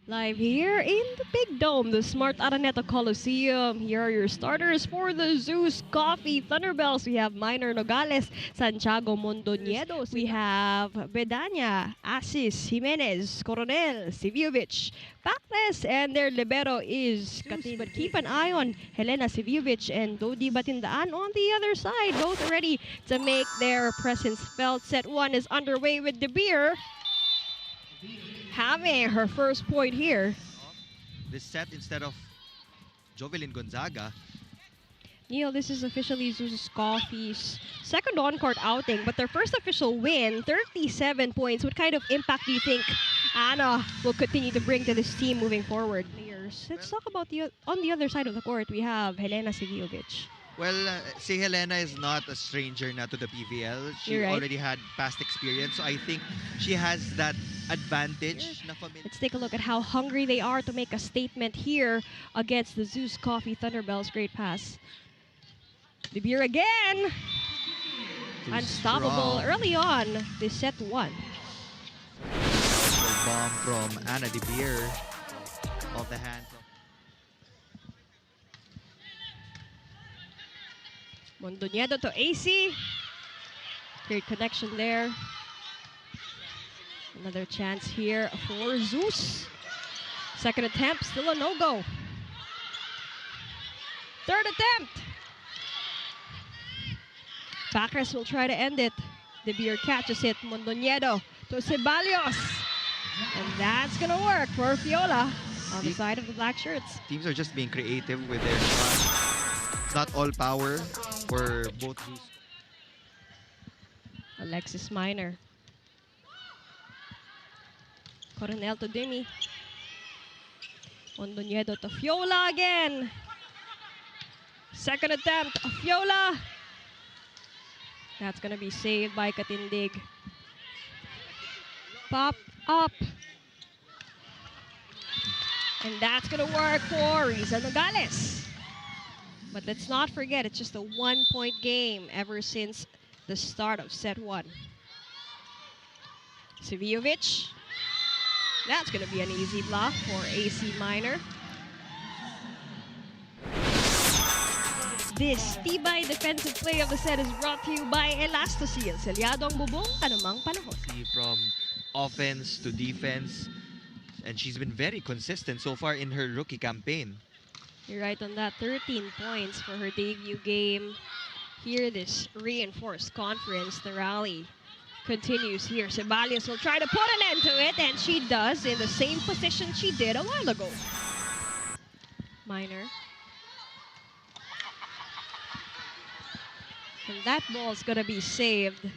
Live here in the Big Dome, the Smart Araneta Coliseum. Here are your starters for the ZUS Coffee Thunderbelles. We have Minor Nogales, Santiago Mondoñedo. We have Bedanya, Asis, Jimenez, Coronel, Siviovic, Pacles, and their libero is Katin. But keep an eye on Helena Siviovic and Dodi Batindaan on the other side. Both ready to make their presence felt. Set 1 is underway with De Beer having her first point here. This set instead of Jovelyn Gonzaga. Neil, this is officially ZUS Coffee's second on-court outing, but their first official win, 37 points. What kind of impact do you think Anna will continue to bring to this team moving forward? Let's talk about on the other side of the court, we have Helena Siviovic. Well, si Helena is not a stranger na to the PVL. She already had past experience, so I think she has that advantage. Let's take a look at how hungry they are to make a statement here against the ZUS Coffee Thunderbelles. Great pass. De Beer again. Unstoppable early on this set 1. Bomb from Anna De Beer off the hands of Mondoñedo to AC. Great connection there. Another chance here for Zeus. Second attempt, still a no-go. Third attempt. Pacres will try to end it. De Beer catches it. Mondoñedo to Ceballos. And that's going to work for Fiola on the side of the black shirts. Teams are just being creative with their shots. Not all power for both Zeus. Alexis Minor. Coronel to Demi. Mondoñedo to Fiola again. Second attempt, Fiola. That's going to be saved by Katindig. Pop up. And that's going to work for Riza Nogales. But let's not forget, it's just a 1-point game ever since the start of set 1. Siviovic. That's going to be an easy block for AC Minor. This tibay defensive play of the set is brought to you by Elastoseal. Selyado ang bubong, anumang panahon. From offense to defense, and she's been very consistent so far in her rookie campaign. You're right on that. 13 points for her debut game. Here, this reinforced conference, the rally continues here. Ceballos will try to put an end to it, and she does in the same position she did a while ago. Minor. And that ball's gonna be saved.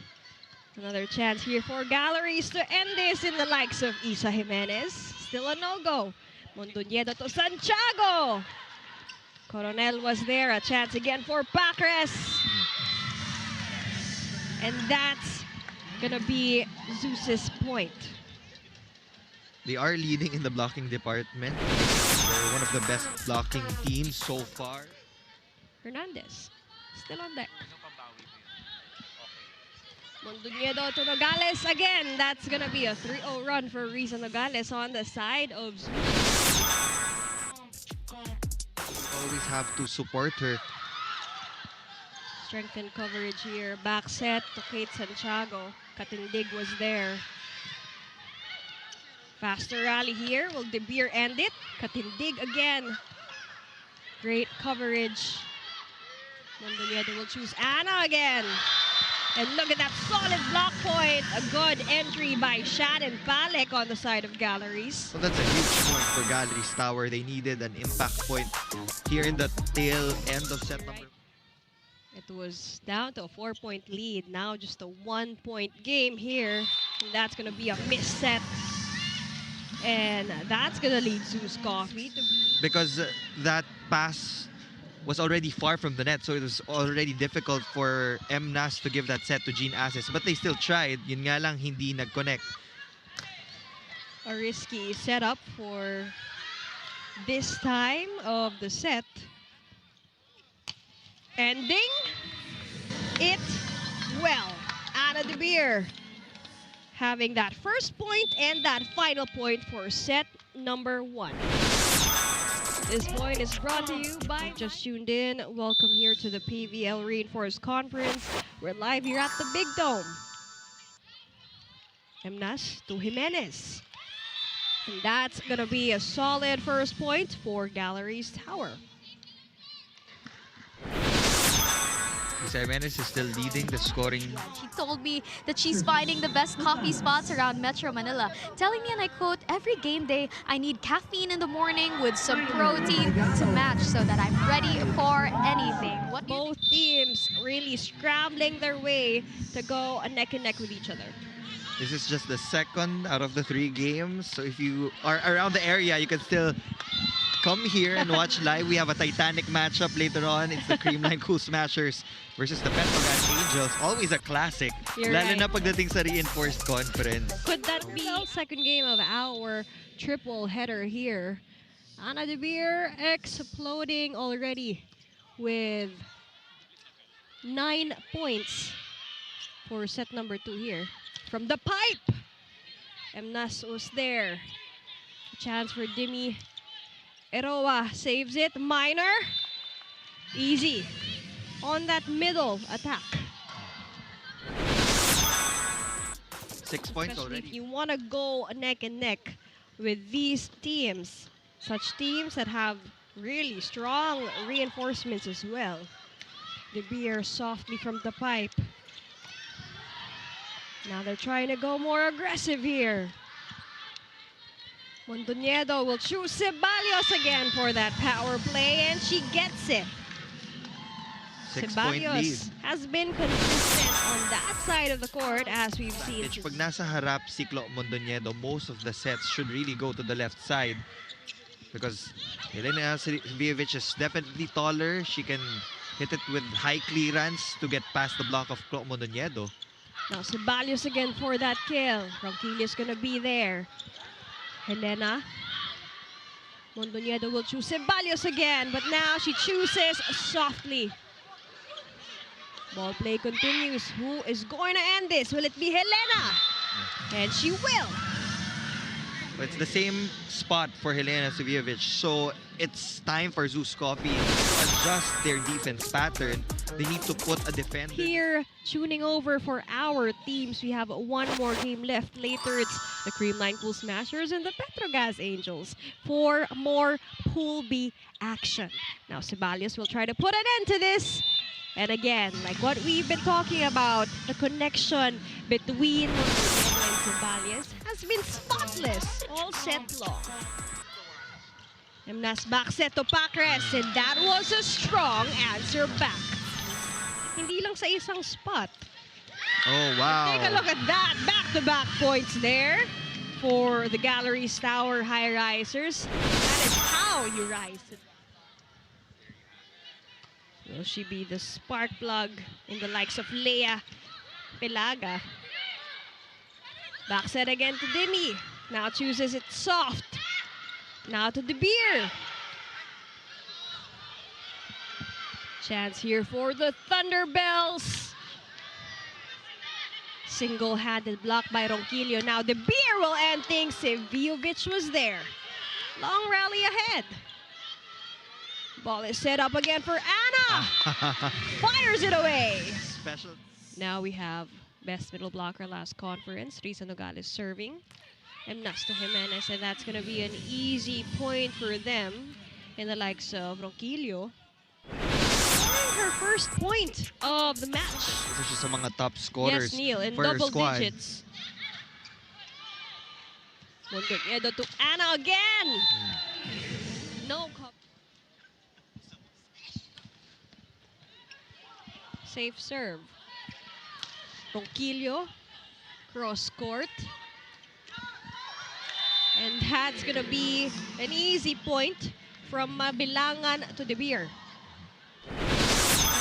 Another chance here for Galeries to end this in the likes of Isa Jimenez. Still a no-go. Mondoñedo to Santiago. Coronel was there. A chance again for Pacres. And that's gonna be Zeus's point. They are leading in the blocking department. They're one of the best blocking teams so far. Hernandez, still on deck. Mondoñedo to Nogales again. That's gonna be a 3-0 run for Riza Nogales on the side of Zeus. Always have to support her. Strengthen coverage here. Back set to Kate Santiago. Katindig was there. Faster rally here. Will De Beer end it? Katindig again. Great coverage. Mondoñedo will choose Anna again. And look at that solid block point. A good entry by Shannon Palek on the side of Galleries. Well, that's a huge point for Galeries Tower. They needed an impact point here in the tail end of set number. It was down to a 4-point lead. Now just a 1-point game here. And that's going to be a missed set. And that's going to lead ZUS Coffee to be... Because that pass was already far from the net, so it was already difficult for MNAS to give that set to Jean Ases. But they still tried. Yun nga lang, hindi nag-connect. A risky setup for this time of the set. Ending it well. Anna De Beer having that first point and that final point for set number 1. This point is brought to you by just tuned in. Welcome here to the PVL Reinforced Conference. We're live here at the Big Dome. Emnas to Jimenez. And that's going to be a solid first point for Galeries Tower. Jimenez is still leading the scoring. She told me that she's finding the best coffee spots around Metro Manila, telling me, and I quote, "Every game day, I need caffeine in the morning with some protein to match so that I'm ready for anything." Both teams really scrambling their way to go neck and neck with each other. This is just the second out of the 3 games. So if you are around the area, you can still come here and watch live. We have a Titanic matchup later on. It's the Creamline Cool Smashers versus the Petrogas Angels. Always a classic. You're Lalo right. na pagdating sa Reinforced Conference. Could that be the second game of our triple header here? Ana De Beer exploding already with 9 points for set number 2 here. From the pipe, Emnas was there. A chance for Dimi. Eroa saves it. Minor. Easy. On that middle attack. 6 points Especially if already. you want to go neck and neck with these teams. Such teams that have really strong reinforcements as well. De Beer softly from the pipe. Now they're trying to go more aggressive here. Mondoñedo will choose Ceballos again for that power play, and she gets it. 6-point lead. Ceballos has been consistent on that side of the court, as we've seen. Pag nasa harap si Clo Mondoñedo, most of the sets should really go to the left side. Because Helena Svijevic is definitely taller. She can hit it with high clearance to get past the block of Clo Mondoñedo. Now Ceballos again for that kill. Ronquillo's gonna be there. Helena. Mondoñedo will choose Ceballos again, but now she chooses softly. Ball play continues. Who is going to end this? Will it be Helena? And she will. It's the same spot for Helena Svijevic, so it's time for ZUS Coffee to adjust their defense pattern. They need to put a defender. Here, tuning over for our teams, we have 1 more game left. Later, it's the Creamline Cool Smashers and the Petrogas Angels for more Pool B action. Now, Ceballos will try to put an end to this. And again, like what we've been talking about, the connection between Mondoñedo and Ceballos has been spotless all set long. Emnas back set to Pacres, and that was a strong answer back. Hindi lang sa isang spot. Oh, wow. Take a look at that. Back-to-back points there for the Galeries Tower Highrisers. That is how you rise. Will she be the spark plug in the likes of Leia Pelaga? Back set again to Dimi. Now chooses it soft. Now to De Beer. Chance here for the Thunderbelles. Single-handed block by Ronquillo. Now De Beer will end things. Svijevic was there. Long rally ahead. Ball is set up again for Anna. Fires it away. Special. Now we have best middle blocker last conference. Risa Nogales serving. Emnas to Jimenez, and that's going to be an easy point for them in the likes of Ronquillo. Her first point of the match. This is just sa mga top scorers Yes, Neil, in for her double squad. digits. Mondoñedo to Anna again. No cop. Safe serve. Ronquillo, cross court. And that's gonna be an easy point from Bilangan to De Beer.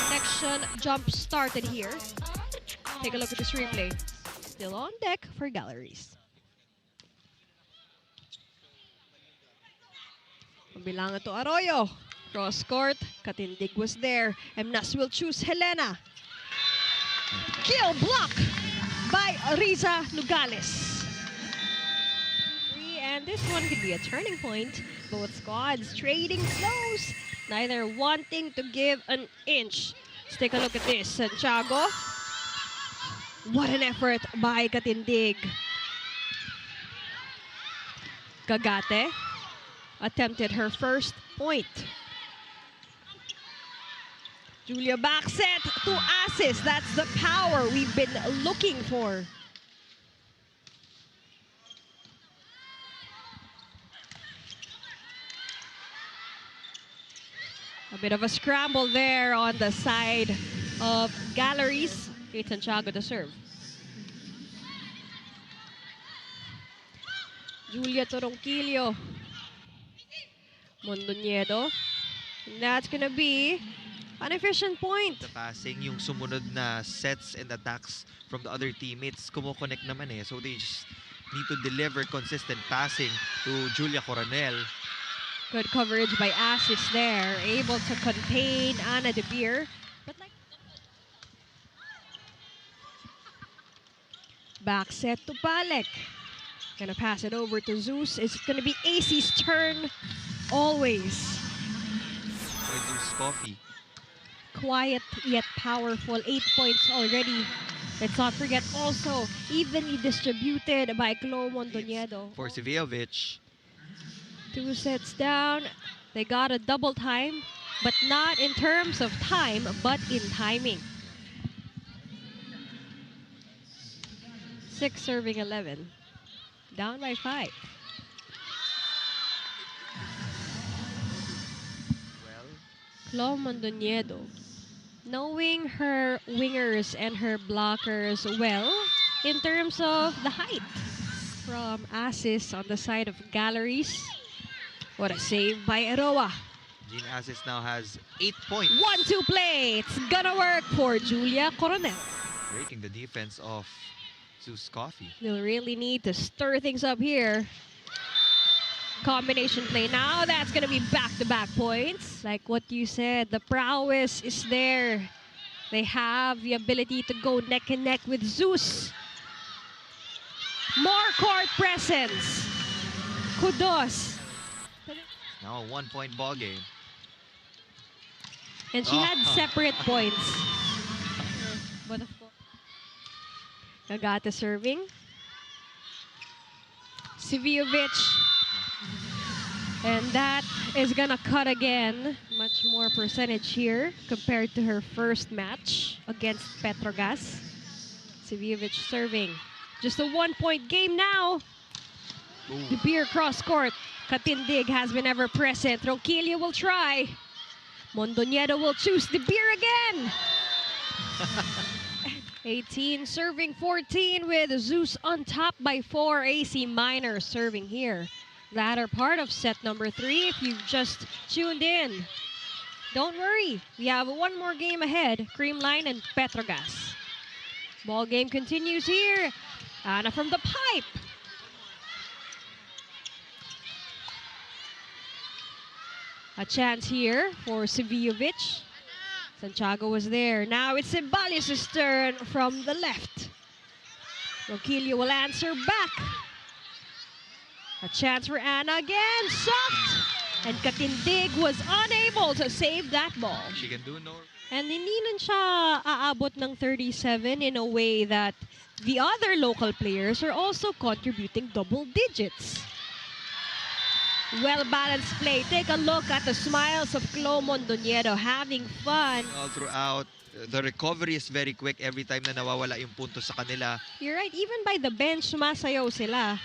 Connection jump started here. Take a look at this replay. Still on deck for Galeries. Bilangan to Arroyo. Cross court. Katindig was there. Emnas will choose Helena. Kill block by Risa Nogales. And this one could be a turning point. Both squads trading blows, neither wanting to give an inch. Let's take a look at this. Santiago. What an effort by Katindig. Kagate attempted her first point. Julia back set to assist. That's the power we've been looking for. A bit of a scramble there on the side of Galeries. Kate Santiago to serve. Julia Toronquillo. Mondoñedo. And that's gonna be an efficient point. The passing, yung sumunod na sets and attacks from the other teammates, kumo-connect naman eh. So they just need to deliver consistent passing to Julia Coronel. Good coverage by Asis there. Able to contain Ana De Beer. But like back set to Palek. Gonna pass it over to Zeus. It's gonna be AC's turn. Always. ZUS Coffee. Quiet yet powerful. 8 points already. Let's not forget also evenly distributed by Chloe Mondoñedo. For Sivejovic. 2 sets down. They got a double time, but not in terms of time, but in timing. 6 serving 11. Down by 5. Well, Chloe Mondoñedo, knowing her wingers and her blockers well in terms of the height. From Asis on the side of Galeries. What a save by Eroa. Jean Asis now has 8 points. 1-2 play. It's gonna work for Julia Coronel. Breaking the defense of ZUS Coffee. They'll really need to stir things up here. Combination play now. That's gonna be back-to-back points. Like what you said, the prowess is there. They have the ability to go neck and neck with Zeus. More court presence. Kudos. Now a 1-point ball game. And she had separate points. But of course, Nagata serving. Sivejovic. And that is gonna cut again. Much more percentage here compared to her first match against Petrogas. Sivejovic serving. Just a 1-point game now. Ooh. De Beer cross court. Katindig has been ever present. Ronquillo will try. Mondoñedo will choose De Beer again. 18 serving 14 with Zeus on top by 4. AC Minor serving here. Latter part of set number 3 if you've just tuned in. Don't worry, we have one more game ahead. Creamline and Petrogas. Ball game continues here. Ana from the pipe. A chance here for Sivejovic. Santiago was there. Now it's Ceballos' turn from the left. Ronquillo will answer back. A chance for Ana again. Soft. And Katindig was unable to save that ball. She can do no. And hindi nun siya aabot ng 37 in a way that the other local players are also contributing double digits. Well-balanced play. Take a look at the smiles of Chloe Mondoñedo having fun. All throughout, the recovery is very quick every time na nawawala yung punto sa kanila. You're right. Even by the bench, sumasayaw sila.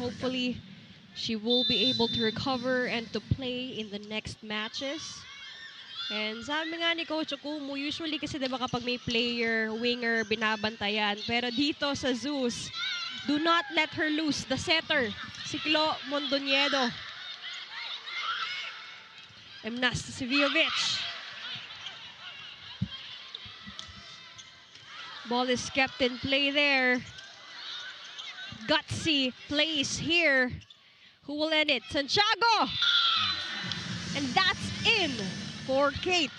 Hopefully, she will be able to recover and to play in the next matches. And sabi nga ni Coach Okumu, usually kasi diba kapag may player, winger, binabantayan. Pero dito sa Zeus, do not let her loose. The setter, si Chloe Mondoñedo. Emnas Sivejovic. Ball is kept in play there. Gutsy plays here. Who will end it? Santiago! And that's in for Kate.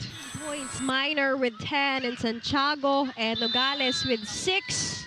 Points Minor with 10 and Santiago and Nogales with 6.